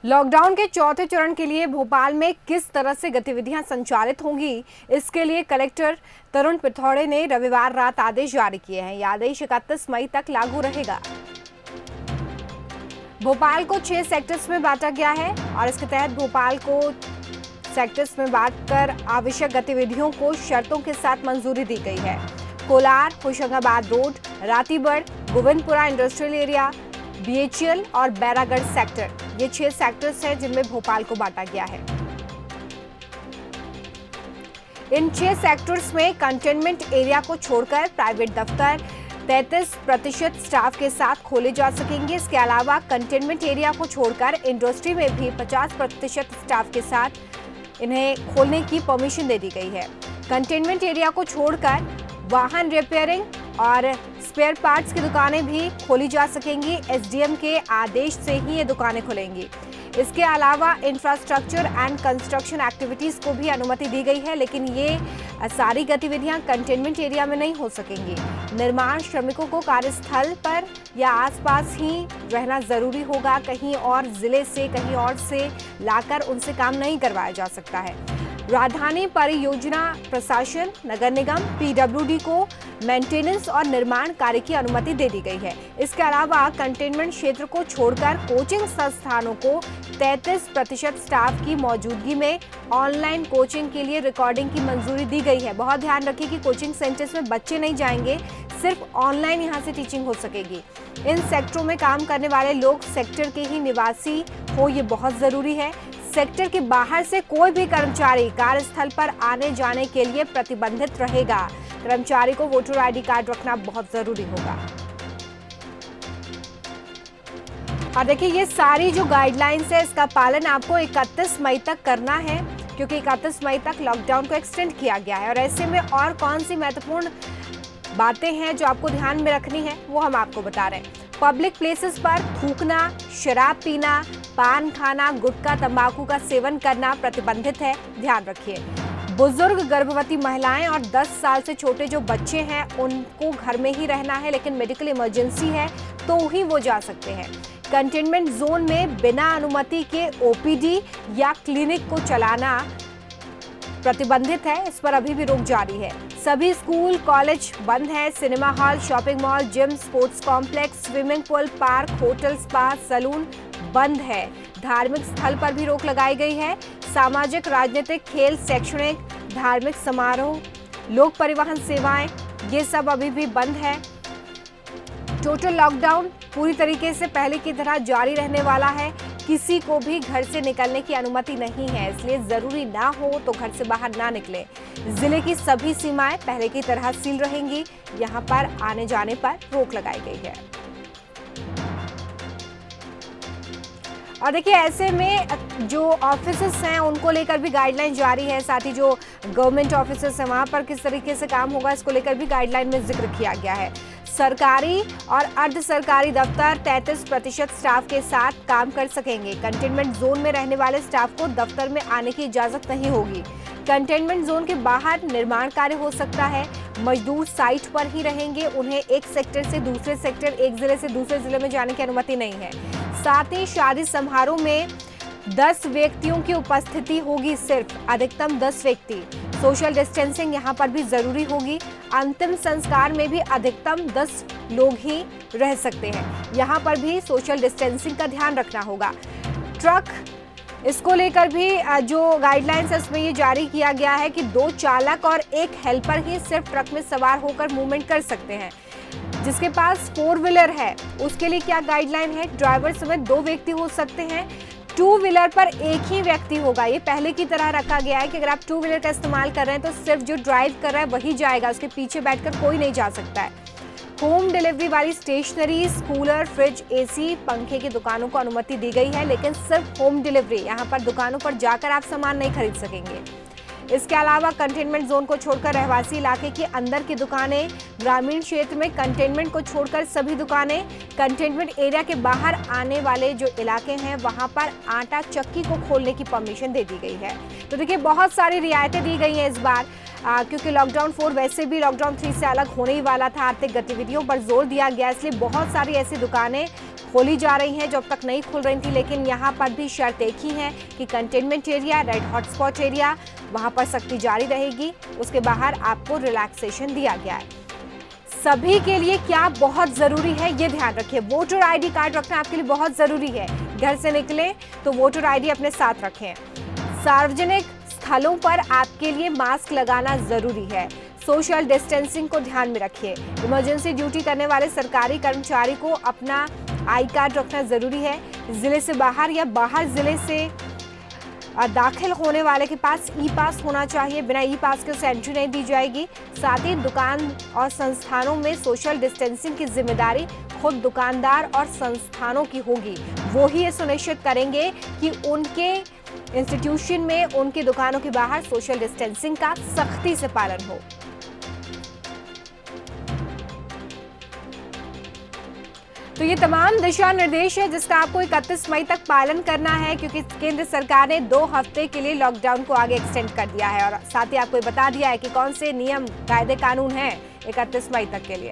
Lockdown के चौथे चरण के लिए भोपाल में किस तरह से गतिविधियां संचालित होंगी, इसके लिए कलेक्टर तरुण पिथौड़े ने रविवार रात आदेश जारी किए हैं। यह आदेश 31 मई तक लागू रहेगा। भोपाल को 6 सेक्टर्स में बांटा गया है और इसके तहत भोपाल को सेक्टर्स में बांटकर आवश्यक गतिविधियों को शर्तों के साथ मंजूरी दी गई है। Kolar, Hoshangabad road, Ratibad, Govindpura industrial area, BHEL और बैरागढ़ सेक्टर, ये 6 सेक्टर्स हैं जिनमें भोपाल को बांटा गया है। इन 6 सेक्टर्स में कंटेनमेंट एरिया को छोड़कर प्राइवेट दफ्तर 33% स्टाफ के साथ खोले जा सकेंगे। इसके अलावा कंटेनमेंट एरिया को छोड़कर इंडस्ट्री में भी 50% स्टाफ के साथ इन्हें खोलने की परमिशन दे दी गई है। कंटेनमेंट एरिया को छोड़कर वाहन रिपेयरिंग और स्पेयर पार्ट्स की दुकानें भी खोली जा सकेंगी। एसडीएम के आदेश से ही ये दुकानें खुलेंगी। इसके अलावा इंफ्रास्ट्रक्चर एंड कंस्ट्रक्शन एक्टिविटीज को भी अनुमति दी गई है, लेकिन ये सारी गतिविधियां कंटेनमेंट एरिया में नहीं हो सकेंगी। निर्माण श्रमिकों को कार्यस्थल पर या आसपास ही रहना जरूरी होगा। कहीं और जिले से, कहीं और से लाकर उनसे काम नहीं करवाया जा सकता है। राजधानी परियोजना प्रशासन, नगर निगम, पीडब्ल्यूडी को मेंटेनेंस और निर्माण कार्य की अनुमति दे दी गई है। इसके अलावा कंटेनमेंट क्षेत्र को छोड़कर कोचिंग संस्थानों को 33% स्टाफ की मौजूदगी में ऑनलाइन कोचिंग के लिए रिकॉर्डिंग की मंजूरी दी गई है। बहुत ध्यान रखिए कि कोचिंग सेंटर्स में बच्चे नहीं जाएंगे, सिर्फ ऑनलाइन यहां से टीचिंग हो सकेगी। इन सेक्टरों में काम करने वाले लोग सेक्टर के ही निवासी हो, ये बहुत जरूरी है। सेक्टर के बाहर से कोई भी कर्मचारी कार्यस्थल पर आने जाने के लिए प्रतिबंधित रहेगा। कर्मचारी को वोटर आईडी कार्ड रखना बहुत जरूरी होगा। और देखिए, ये सारी जो गाइडलाइंस है, इसका पालन आपको 31 मई तक करना है, क्योंकि 31 मई तक लॉकडाउन को एक्सटेंड किया गया है। और ऐसे में और कौन सी महत्वपूर्ण बातें हैं जो आपको ध्यान में रखनी है, वो हम आपको बता रहे हैं। पब्लिक प्लेसेस पर थूकना, शराब पीना, पान खाना, गुटखा, तंबाकू का सेवन करना प्रतिबंधित है, ध्यान रखिए। बुजुर्ग, गर्भवती महिलाएं और 10 साल से छोटे जो बच्चे हैं, उनको घर में ही रहना है, लेकिन मेडिकल इमरजेंसी है तो ही वो जा सकते हैं। कंटेनमेंट जोन में बिना अनुमति के ओपीडी या क्लिनिक को चलाना प्रतिबंधित है, इस पर अभी भी रोक जारी है। सभी स्कूल, कॉलेज बंद है। Cinema hall, shopping mall, gym, sports complex, swimming pool, park, hotel, spa, salon बंद है। धार्मिक स्थल पर भी रोक लगाई गई है। सामाजिक, राजनीतिक, खेल, शैक्षणिक, धार्मिक समारोह, लोक परिवहन सेवाएं, ये सब अभी भी बंद है। टोटल लॉकडाउन पूरी तरीके से पहले की तरह जारी रहने वाला है। किसी को भी घर से निकलने की अनुमति नहीं है, इसलिए जरूरी ना हो तो घर से बाहर ना निकले। जिले की सभी सीमाएं पहले की तरह सील रहेंगी। यहां पर आने जाने पर रोक लगाई गई है। और देखिए, ऐसे में जो ऑफिसेस हैं उनको लेकर भी गाइडलाइन जारी है। साथ ही जो गवर्नमेंट ऑफिसेस हैं वहां पर किस तरीके से काम होगा, इसको लेकर भी गाइडलाइन में जिक्र किया गया है। सरकारी और अर्ध सरकारी दफ्तर 33% स्टाफ के साथ काम कर सकेंगे। कंटेनमेंट जोन में रहने वाले स्टाफ को दफ्तर में आने की इजाजत नहीं होगी। कंटेनमेंट जोन के बाहर निर्माण कार्य हो सकता है। मजदूर साइट पर ही रहेंगे, उन्हें एक सेक्टर से दूसरे सेक्टर, एक जिले से दूसरे जिले में जाने की अनुमति नहीं है। साथ ही शादी समारोह में 10 व्यक्तियों की उपस्थिति होगी, सिर्फ अधिकतम 10 व्यक्ति। सोशल डिस्टेंसिंग यहाँ पर भी जरूरी होगी। अंतिम संस्कार में भी अधिकतम 10 लोग ही रह सकते हैं, यहाँ पर भी सोशल डिस्टेंसिंग का ध्यान रखना होगा। ट्रक, इसको लेकर भी जो गाइडलाइंस है उसमें ये जारी किया गया है कि 2 चालक और 1 हेल्पर ही सिर्फ ट्रक में सवार होकर मूवमेंट कर सकते हैं। जिसके पास 4 व्हीलर है उसके लिए क्या गाइडलाइन है, ड्राइवर समेत 2 व्यक्ति हो सकते हैं। 2 व्हीलर पर एक ही व्यक्ति होगा। ये पहले की तरह रखा गया है कि अगर आप 2 व्हीलर का इस्तेमाल कर रहे हैं तो सिर्फ जो ड्राइव कर रहा है वही जाएगा, उसके पीछे बैठकर कोई नहीं जा सकता है। होम डिलीवरी वाली स्टेशनरी, कूलर, फ्रिज, एसी, पंखे की दुकानों को अनुमति दी गई है, लेकिन सिर्फ होम डिलीवरी। यहाँ पर दुकानों पर जाकर आप सामान नहीं खरीद सकेंगे। इसके अलावा कंटेनमेंट जोन को छोड़कर रहवासी इलाके के अंदर की दुकानें, ग्रामीण क्षेत्र में कंटेनमेंट को छोड़कर सभी दुकानें, कंटेनमेंट एरिया के बाहर आने वाले जो इलाके हैं वहां पर आटा चक्की को खोलने की परमिशन दे दी गई है। तो देखिए, बहुत सारी रियायतें दी गई हैं इस बार, क्योंकि लॉकडाउन 4 वैसे भी लॉकडाउन 3 से अलग होने ही वाला था। आर्थिक गतिविधियों पर जोर दिया गया, इसलिए बहुत सारी ऐसी दुकानें खोली जा रही हैं जो अब तक नहीं खुल रही थी, लेकिन यहाँ पर भी शर्त एक ही है कि containment area, red hotspot area, वहाँ पर सख्ती जारी रहेगी। उसके बाहर आपको रिलैक्सेशन दिया गया है। सभी के लिए क्या बहुत जरूरी है ये ध्यान रखिए, वोटर आईडी कार्ड रखना आपके लिए बहुत जरूरी है। घर से निकले तो वोटर आईडी अपने साथ रखें। सार्वजनिक स्थलों पर आपके लिए मास्क लगाना जरूरी है। सोशल डिस्टेंसिंग को ध्यान में रखिए। इमरजेंसी ड्यूटी करने वाले सरकारी कर्मचारी को अपना आई कार्ड रखना जरूरी है। जिले से बाहर या बाहर जिले से दाखिल होने वाले के पास ई पास होना चाहिए। बिना ई पास के उसे एंट्री नहीं दी जाएगी। साथ ही दुकान और संस्थानों में सोशल डिस्टेंसिंग की जिम्मेदारी खुद दुकानदार और संस्थानों की होगी। वो ही ये सुनिश्चित करेंगे कि उनके इंस्टीट्यूशन में, उनकी दुकानों के बाहर सोशल डिस्टेंसिंग का सख्ती से पालन हो। तो ये तमाम दिशा निर्देश है जिसका आपको 31 मई तक पालन करना है, क्योंकि केंद्र सरकार ने 2 हफ्ते के लिए लॉकडाउन को आगे एक्सटेंड कर दिया है और साथ ही आपको बता दिया है कि कौन से नियम, कायदे, कानून हैं 31 मई तक के लिए।